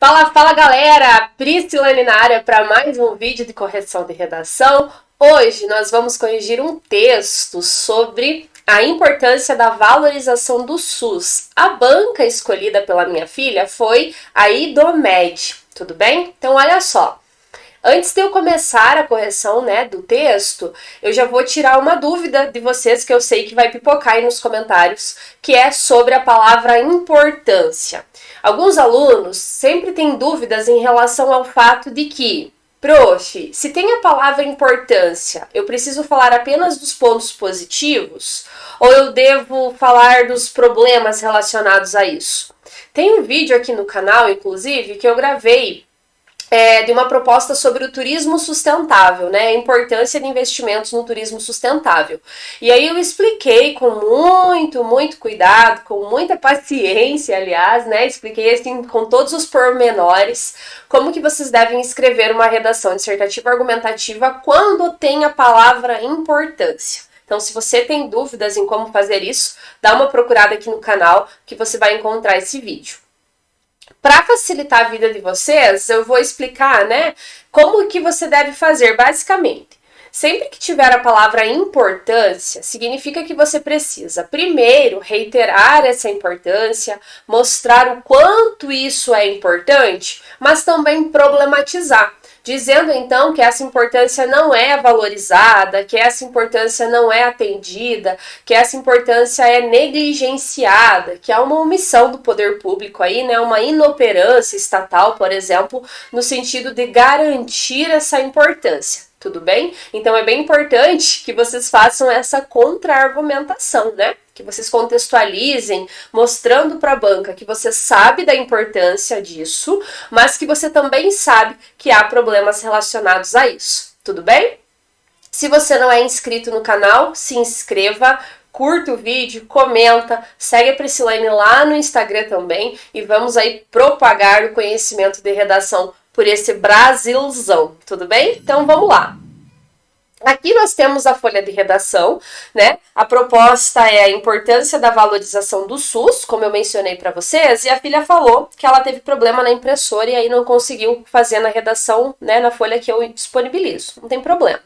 Fala, fala galera! Priscilane na área para mais um vídeo de correção de redação. Hoje nós vamos corrigir um texto sobre a importância da valorização do SUS. A banca escolhida pela minha filha foi a IDOMED, tudo bem? Então olha só. Antes de eu começar a correção, do texto, eu já vou tirar uma dúvida de vocês que eu sei que vai pipocar aí nos comentários, que é sobre a palavra importância. Alguns alunos sempre têm dúvidas em relação ao fato de que, prof, se tem a palavra importância, eu preciso falar apenas dos pontos positivos ou eu devo falar dos problemas relacionados a isso? Tem um vídeo aqui no canal, inclusive, que eu gravei de uma proposta sobre o turismo sustentável, a importância de investimentos no turismo sustentável. E aí eu expliquei com muito cuidado, com muita paciência, aliás, expliquei assim com todos os pormenores como que vocês devem escrever uma redação dissertativa argumentativa quando tem a palavra importância. Então, se você tem dúvidas em como fazer isso, dá uma procurada aqui no canal que você vai encontrar esse vídeo. Para facilitar a vida de vocês, eu vou explicar, como que você deve fazer, basicamente. Sempre que tiver a palavra importância, significa que você precisa, primeiro, reiterar essa importância, mostrar o quanto isso é importante, mas também problematizar. Dizendo então que essa importância não é valorizada, que essa importância não é atendida, que essa importância é negligenciada, que há uma omissão do poder público aí, uma inoperância estatal, por exemplo, no sentido de garantir essa importância. Tudo bem? Então é bem importante que vocês façam essa contra-argumentação, que vocês contextualizem, mostrando para a banca que você sabe da importância disso, mas que você também sabe que há problemas relacionados a isso. Tudo bem? Se você não é inscrito no canal, se inscreva, curta o vídeo, comenta, segue a Priscilane lá no Instagram também e vamos aí propagar o conhecimento de redação por esse Brasilzão, tudo bem? Então vamos lá. Aqui nós temos a folha de redação, A proposta é a importância da valorização do SUS, como eu mencionei para vocês, e a filha falou que ela teve problema na impressora e aí não conseguiu fazer na redação, na folha que eu disponibilizo. Não tem problema.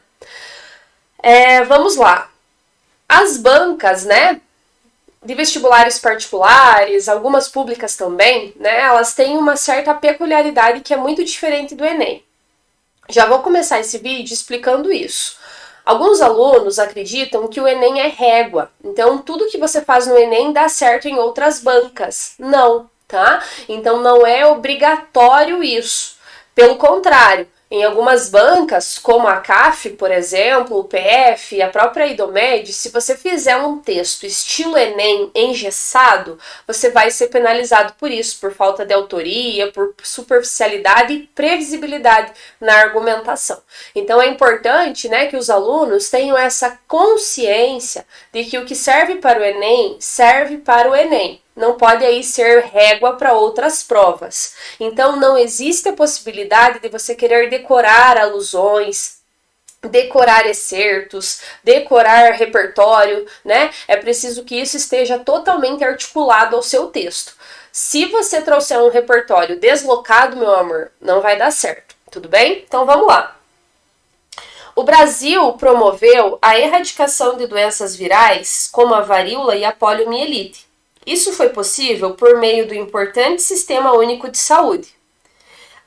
Vamos lá. As bancas, de vestibulares particulares, algumas públicas também, elas têm uma certa peculiaridade que é muito diferente do Enem. Já vou começar esse vídeo explicando isso. Alguns alunos acreditam que o Enem é régua, então tudo que você faz no Enem dá certo em outras bancas. Não, tá? Então não é obrigatório isso. Pelo contrário, em algumas bancas, como a CAF, por exemplo, o PF, a própria IDOMED, se você fizer um texto estilo Enem engessado, você vai ser penalizado por isso, por falta de autoria, por superficialidade e previsibilidade na argumentação. Então é importante, que os alunos tenham essa consciência de que o que serve para o Enem, serve para o Enem. Não pode aí ser régua para outras provas. Então, não existe a possibilidade de você querer decorar alusões, decorar excertos, decorar repertório, É preciso que isso esteja totalmente articulado ao seu texto. Se você trouxer um repertório deslocado, meu amor, não vai dar certo, tudo bem? Então, vamos lá. O Brasil promoveu a erradicação de doenças virais, como a varíola e a poliomielite. Isso foi possível por meio do importante Sistema Único de Saúde.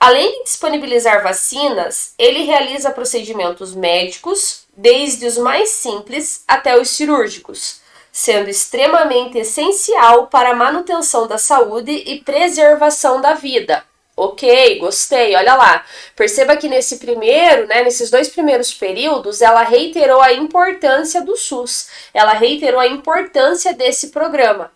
Além de disponibilizar vacinas, ele realiza procedimentos médicos, desde os mais simples até os cirúrgicos, sendo extremamente essencial para a manutenção da saúde e preservação da vida. Ok, gostei, olha lá. Perceba que nesses dois primeiros períodos, ela reiterou a importância do SUS. Ela reiterou a importância desse programa,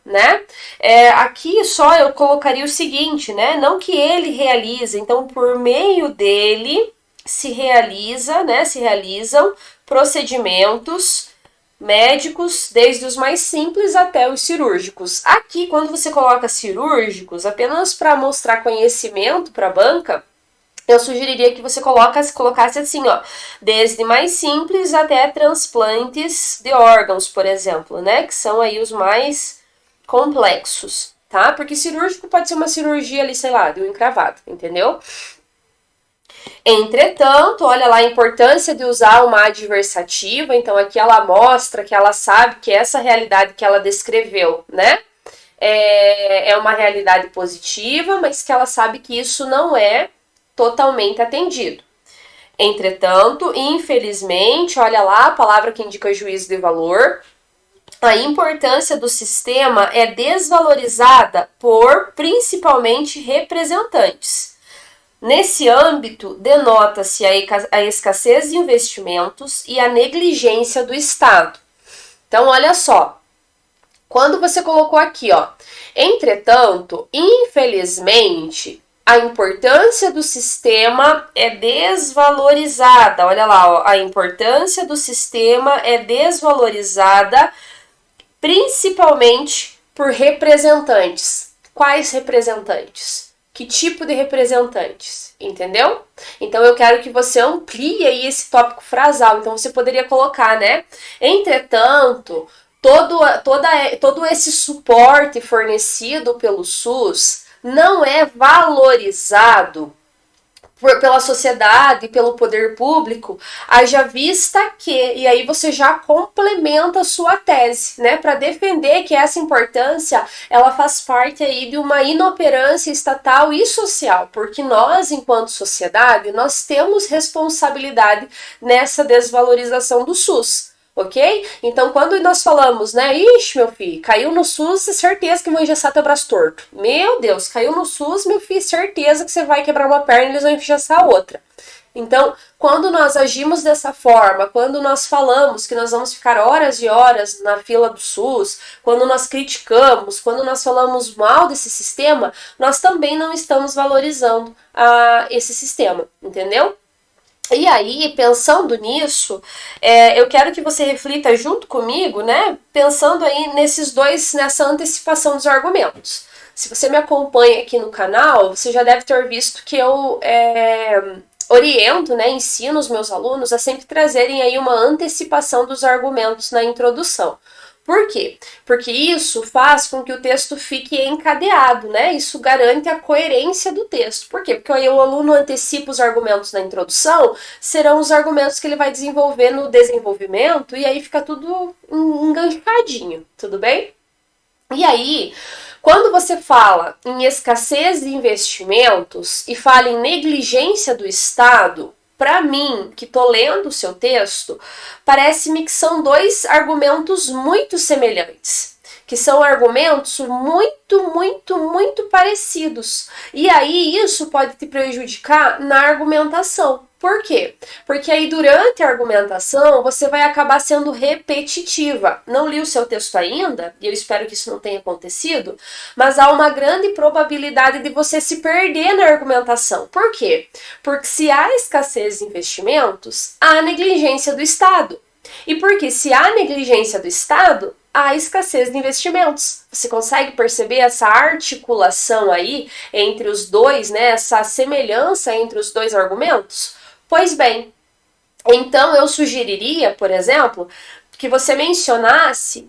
Aqui só eu colocaria o seguinte, Não que ele realize, então por meio dele se realizam procedimentos médicos, desde os mais simples até os cirúrgicos. Aqui, quando você coloca cirúrgicos, apenas para mostrar conhecimento para a banca, eu sugeriria que você colocasse assim, desde mais simples até transplantes de órgãos, por exemplo, que são aí os mais complexos, tá? Porque cirúrgico pode ser uma cirurgia ali, sei lá, de um encravado, entendeu? Entretanto, olha lá a importância de usar uma adversativa, então aqui ela mostra que ela sabe que essa realidade que ela descreveu, né, é uma realidade positiva, mas que ela sabe que isso não é totalmente atendido. Entretanto, infelizmente, olha lá a palavra que indica juízo de valor, a importância do sistema é desvalorizada por principalmente representantes. Nesse âmbito, denota-se a escassez de investimentos e a negligência do Estado. Então, olha só, quando você colocou aqui, ó, entretanto, infelizmente, a importância do sistema é desvalorizada. Olha lá, ó, a importância do sistema é desvalorizada principalmente por representantes. Quais representantes? Que tipo de representantes? Entendeu? Então eu quero que você amplie aí esse tópico frasal. Então você poderia colocar, né? Entretanto, todo esse suporte fornecido pelo SUS não é valorizado pela sociedade, pelo poder público, haja vista que, e aí você já complementa a sua tese, né, para defender que essa importância, ela faz parte aí de uma inoperância estatal e social, porque nós, enquanto sociedade, nós temos responsabilidade nessa desvalorização do SUS. Ok? Então, quando nós falamos, né? Ixi, meu filho, caiu no SUS, é certeza que vão engessar teu braço torto. Meu Deus, caiu no SUS, meu filho, certeza que você vai quebrar uma perna e eles vão engessar a outra. Então, quando nós agimos dessa forma, quando nós falamos que nós vamos ficar horas e horas na fila do SUS, quando nós criticamos, quando nós falamos mal desse sistema, nós também não estamos valorizando esse sistema, entendeu? E aí, pensando nisso, eu quero que você reflita junto comigo, né? Pensando aí nessa antecipação dos argumentos. Se você me acompanha aqui no canal, você já deve ter visto que eu oriento, né? Ensino os meus alunos a sempre trazerem aí uma antecipação dos argumentos na introdução. Por quê? Porque isso faz com que o texto fique encadeado, né? Isso garante a coerência do texto. Por quê? Porque aí o aluno antecipa os argumentos na introdução, serão os argumentos que ele vai desenvolver no desenvolvimento, e aí fica tudo enganchadinho, tudo bem? E aí, quando você fala em escassez de investimentos e fala em negligência do Estado, para mim, que tô lendo o seu texto, parece-me que são dois argumentos muito semelhantes, que são argumentos muito parecidos. E aí isso pode te prejudicar na argumentação. Por quê? Porque aí durante a argumentação você vai acabar sendo repetitiva. Não li o seu texto ainda, e eu espero que isso não tenha acontecido, mas há uma grande probabilidade de você se perder na argumentação. Por quê? Porque se há escassez de investimentos, há negligência do Estado. E porque se há negligência do Estado, há escassez de investimentos. Você consegue perceber essa articulação aí entre os dois, né? Essa semelhança entre os dois argumentos? Pois bem, então eu sugeriria, por exemplo, que você mencionasse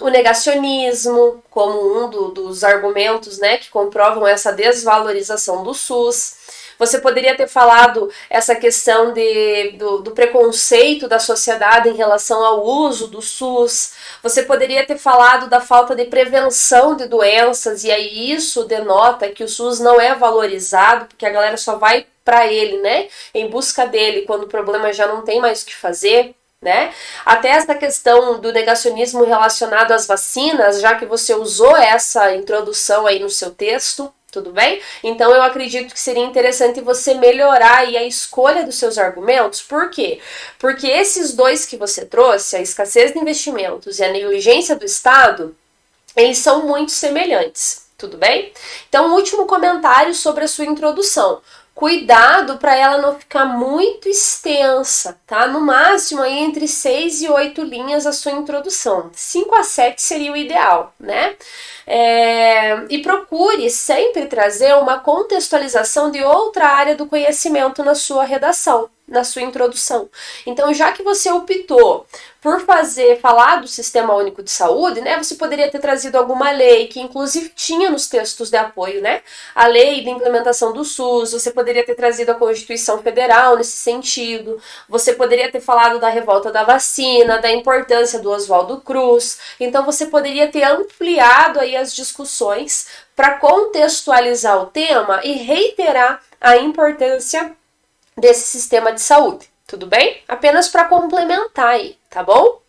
o negacionismo como um dos argumentos, né, que comprovam essa desvalorização do SUS. Você poderia ter falado essa questão do preconceito da sociedade em relação ao uso do SUS. Você poderia ter falado da falta de prevenção de doenças, e aí isso denota que o SUS não é valorizado, porque a galera só vai para ele, né, em busca dele, quando o problema já não tem mais o que fazer, né? Até essa questão do negacionismo relacionado às vacinas, já que você usou essa introdução aí no seu texto, tudo bem? Então eu acredito que seria interessante você melhorar aí a escolha dos seus argumentos. Por quê? Porque esses dois que você trouxe, a escassez de investimentos e a negligência do Estado, eles são muito semelhantes, tudo bem? Então, um último comentário sobre a sua introdução. Cuidado para ela não ficar muito extensa, tá? No máximo aí entre 6 e 8 linhas a sua introdução. 5 a 7 seria o ideal, né? E procure sempre trazer uma contextualização de outra área do conhecimento na sua redação, na sua introdução. Então, já que você optou por falar do Sistema Único de Saúde, né, você poderia ter trazido alguma lei, que inclusive tinha nos textos de apoio, né, a lei de implementação do SUS, você poderia ter trazido a Constituição Federal nesse sentido, você poderia ter falado da revolta da vacina, da importância do Oswaldo Cruz, então você poderia ter ampliado aí as discussões para contextualizar o tema e reiterar a importância desse sistema de saúde. Tudo bem? Apenas para complementar aí, tá bom?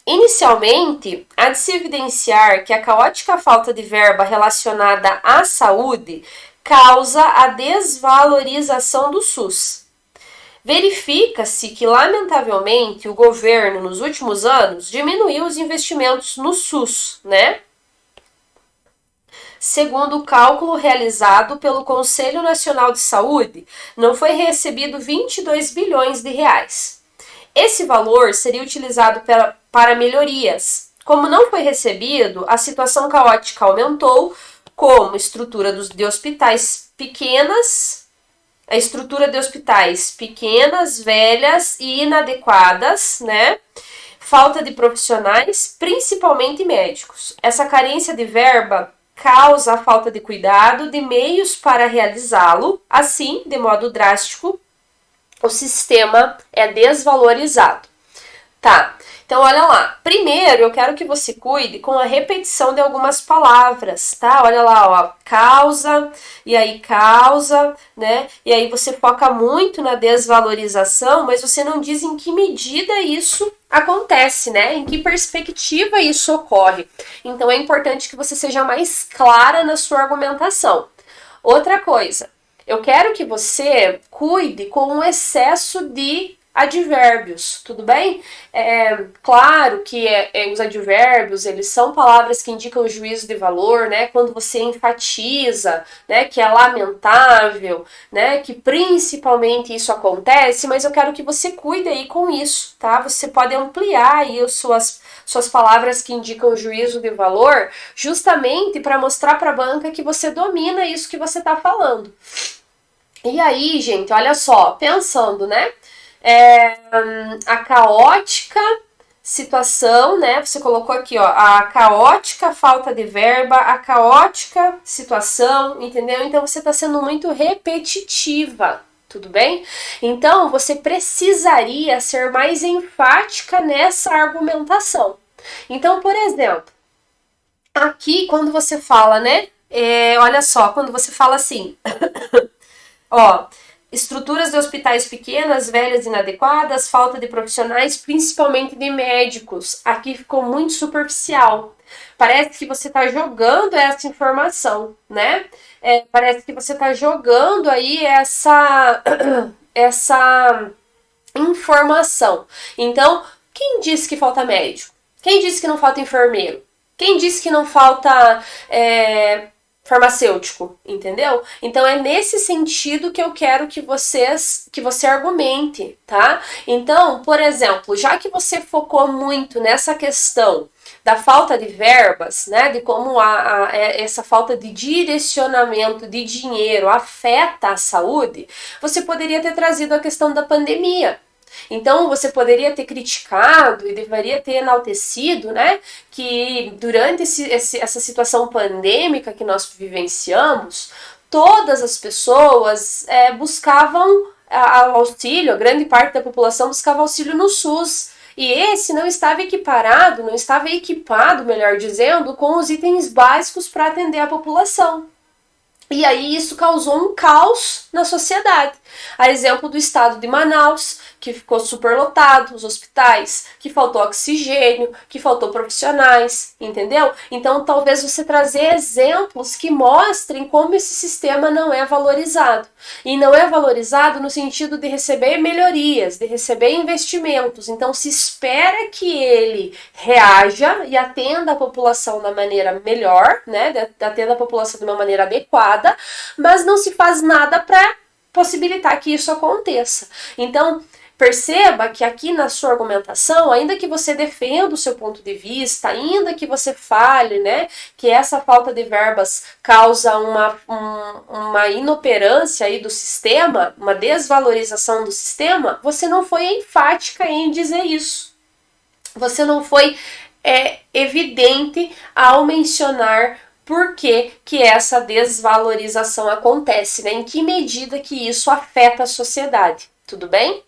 Inicialmente, há de se evidenciar que a caótica falta de verba relacionada à saúde causa a desvalorização do SUS. Verifica-se que, lamentavelmente, o governo, nos últimos anos, diminuiu os investimentos no SUS, né? Segundo o cálculo realizado pelo Conselho Nacional de Saúde, não foi recebido 22 bilhões de reais. Esse valor seria utilizado para melhorias. Como não foi recebido, a situação caótica aumentou, como a estrutura de hospitais pequenas, velhas e inadequadas, né? Falta de profissionais, principalmente médicos. Essa carência de verba causa a falta de cuidado, de meios para realizá-lo. Assim, de modo drástico, o sistema é desvalorizado. Tá, então olha lá. Primeiro, eu quero que você cuide com a repetição de algumas palavras, tá? Olha lá, ó, causa, né? E aí você foca muito na desvalorização, mas você não diz em que medida isso acontece, né? Em que perspectiva isso ocorre. Então é importante que você seja mais clara na sua argumentação. Outra coisa, eu quero que você cuide com o excesso de advérbios, tudo bem? Claro que os advérbios, eles são palavras que indicam juízo de valor, né? Quando você enfatiza, né, que é lamentável, né, que principalmente isso acontece, mas eu quero que você cuide aí com isso, tá? Você pode ampliar aí as suas palavras que indicam juízo de valor, justamente para mostrar para a banca que você domina isso que você está falando. E aí, gente, olha só, pensando, né? A caótica situação, né? Você colocou aqui, ó, a caótica falta de verba, a caótica situação, entendeu? Então você está sendo muito repetitiva, tudo bem? Então você precisaria ser mais enfática nessa argumentação. Então, por exemplo, aqui quando você fala, né? Olha só, quando você fala assim, ó. Estruturas de hospitais pequenas, velhas, inadequadas, falta de profissionais, principalmente de médicos. Aqui ficou muito superficial. Parece que você está jogando essa informação, né? Parece que você está jogando aí essa informação. Então, quem disse que falta médico? Quem disse que não falta enfermeiro? Quem disse que não falta farmacêutico, entendeu? Então é nesse sentido que eu quero que você argumente, tá? Então, por exemplo, já que você focou muito nessa questão da falta de verbas, né, de como essa falta de direcionamento de dinheiro afeta a saúde, você poderia ter trazido a questão da pandemia. Então, você poderia ter criticado e deveria ter enaltecido, né, que durante essa situação pandêmica que nós vivenciamos, todas as pessoas buscavam auxílio, a grande parte da população buscava auxílio no SUS. E esse não estava equipado, melhor dizendo, com os itens básicos para atender a população. E aí isso causou um caos na sociedade. A exemplo do estado de Manaus, que ficou superlotado, os hospitais, que faltou oxigênio, que faltou profissionais, entendeu? Então talvez você trazer exemplos que mostrem como esse sistema não é valorizado. E não é valorizado no sentido de receber melhorias, de receber investimentos. Então se espera que ele reaja e atenda a população da maneira melhor, né? Atenda a população de uma maneira adequada, mas não se faz nada para possibilitar que isso aconteça. Então, Perceba que aqui na sua argumentação, ainda que você defenda o seu ponto de vista, ainda que você fale, né, que essa falta de verbas causa uma inoperância aí do sistema, uma desvalorização do sistema, você não foi enfática em dizer isso. Você não foi evidente ao mencionar por que essa desvalorização acontece, né? Em que medida que isso afeta a sociedade, tudo bem?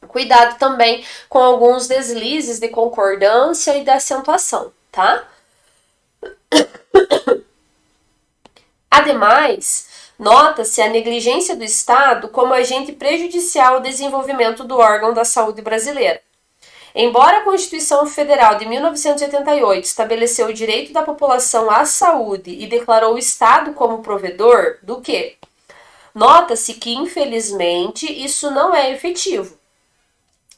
Cuidado também com alguns deslizes de concordância e de acentuação, tá? Ademais, nota-se a negligência do Estado como agente prejudicial ao desenvolvimento do órgão da saúde brasileira. Embora a Constituição Federal de 1988 estabeleceu o direito da população à saúde e declarou o Estado como provedor do quê? Nota-se que, infelizmente, isso não é efetivo.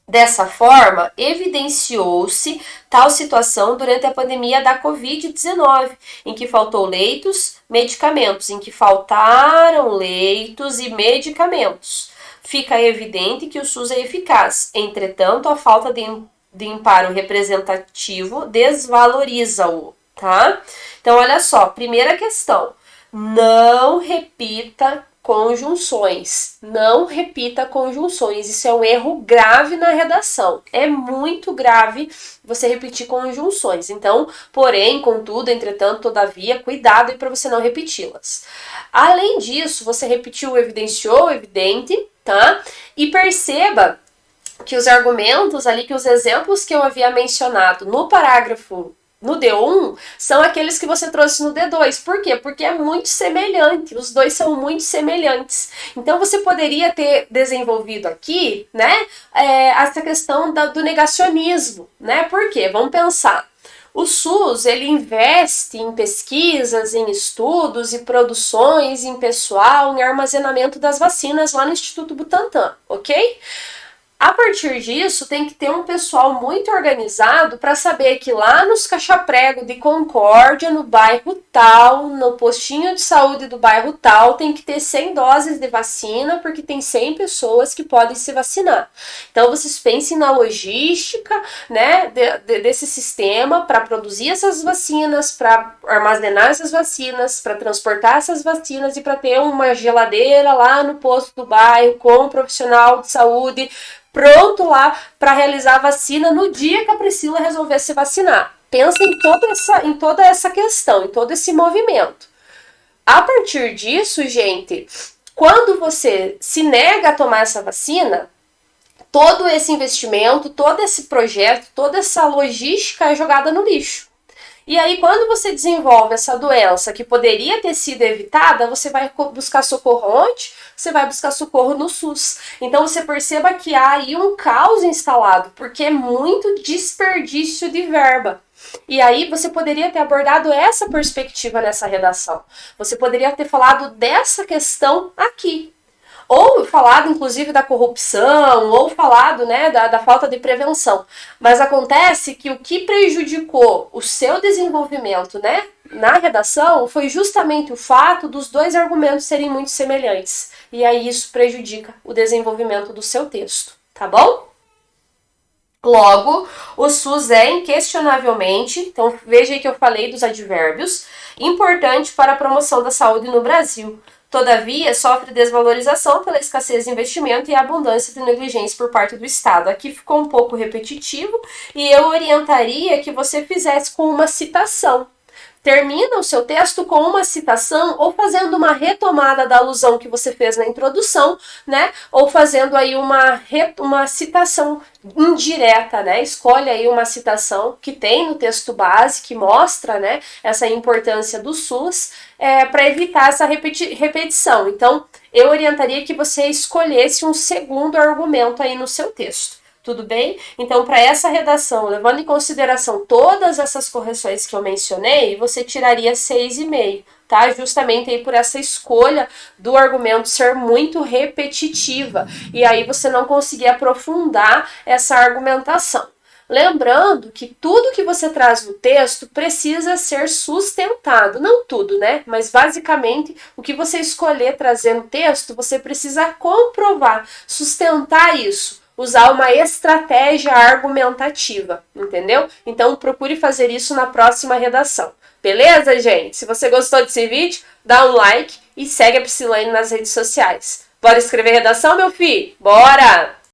Dessa forma, evidenciou-se tal situação durante a pandemia da Covid-19, em que faltou leitos, medicamentos, em que faltaram leitos e medicamentos. Fica evidente que o SUS é eficaz, entretanto, a falta de amparo representativo desvaloriza-o, tá? Então, olha só, primeira questão, não repita conjunções. Não repita conjunções. Isso é um erro grave na redação. É muito grave você repetir conjunções. Então, porém, contudo, entretanto, todavia, cuidado para você não repeti-las. Além disso, você repetiu, evidenciou, evidente, tá? E perceba que os argumentos ali, que os exemplos que eu havia mencionado no parágrafo no D1 são aqueles que você trouxe no D2. Por quê? Porque é muito semelhante, os dois são muito semelhantes. Então você poderia ter desenvolvido aqui, né, essa questão do negacionismo, né? Por quê? Vamos pensar. O SUS, ele investe em pesquisas, em estudos e produções, em pessoal, em armazenamento das vacinas lá no Instituto Butantan, ok? A partir disso, tem que ter um pessoal muito organizado para saber que lá nos caixa-prego de Concórdia, no bairro tal, no postinho de saúde do bairro tal, tem que ter 100 doses de vacina, porque tem 100 pessoas que podem se vacinar. Então, vocês pensem na logística, né, desse sistema para produzir essas vacinas, para armazenar essas vacinas, para transportar essas vacinas e para ter uma geladeira lá no posto do bairro com um profissional de saúde pronto lá para realizar a vacina no dia que a Priscila resolver se vacinar. Pensa em toda essa questão, em todo esse movimento. A partir disso, gente, quando você se nega a tomar essa vacina, todo esse investimento, todo esse projeto, toda essa logística é jogada no lixo. E aí, quando você desenvolve essa doença que poderia ter sido evitada, você vai buscar socorro onde? Você vai buscar socorro no SUS. Então, você perceba que há aí um caos instalado, porque é muito desperdício de verba. E aí, você poderia ter abordado essa perspectiva nessa redação. Você poderia ter falado dessa questão aqui. Ou falado, inclusive, da corrupção, ou falado, né, da falta de prevenção. Mas acontece que o que prejudicou o seu desenvolvimento, né, na redação foi justamente o fato dos dois argumentos serem muito semelhantes. E aí isso prejudica o desenvolvimento do seu texto, tá bom? Logo, o SUS é inquestionavelmente, então veja aí que eu falei dos advérbios, importante para a promoção da saúde no Brasil. Todavia, sofre desvalorização pela escassez de investimento e a abundância de negligência por parte do Estado. Aqui ficou um pouco repetitivo e eu orientaria que você fizesse com uma citação. Termina o seu texto com uma citação ou fazendo uma retomada da alusão que você fez na introdução, né? Ou fazendo aí uma citação indireta, né? Escolhe aí uma citação que tem no texto base, que mostra, né, essa importância do SUS, para evitar essa repetição. Então, eu orientaria que você escolhesse um segundo argumento aí no seu texto. Tudo bem? Então, para essa redação, levando em consideração todas essas correções que eu mencionei, você tiraria 6,5, tá? Justamente aí por essa escolha do argumento ser muito repetitiva. E aí você não conseguir aprofundar essa argumentação. Lembrando que tudo que você traz no texto precisa ser sustentado. Não tudo, né? Mas basicamente, o que você escolher trazer no texto, você precisa comprovar, sustentar isso. usar uma estratégia argumentativa, entendeu? Então procure fazer isso na próxima redação. Beleza, gente? Se você gostou desse vídeo, dá um like e segue a Psilane nas redes sociais. Bora escrever redação, meu filho? Bora!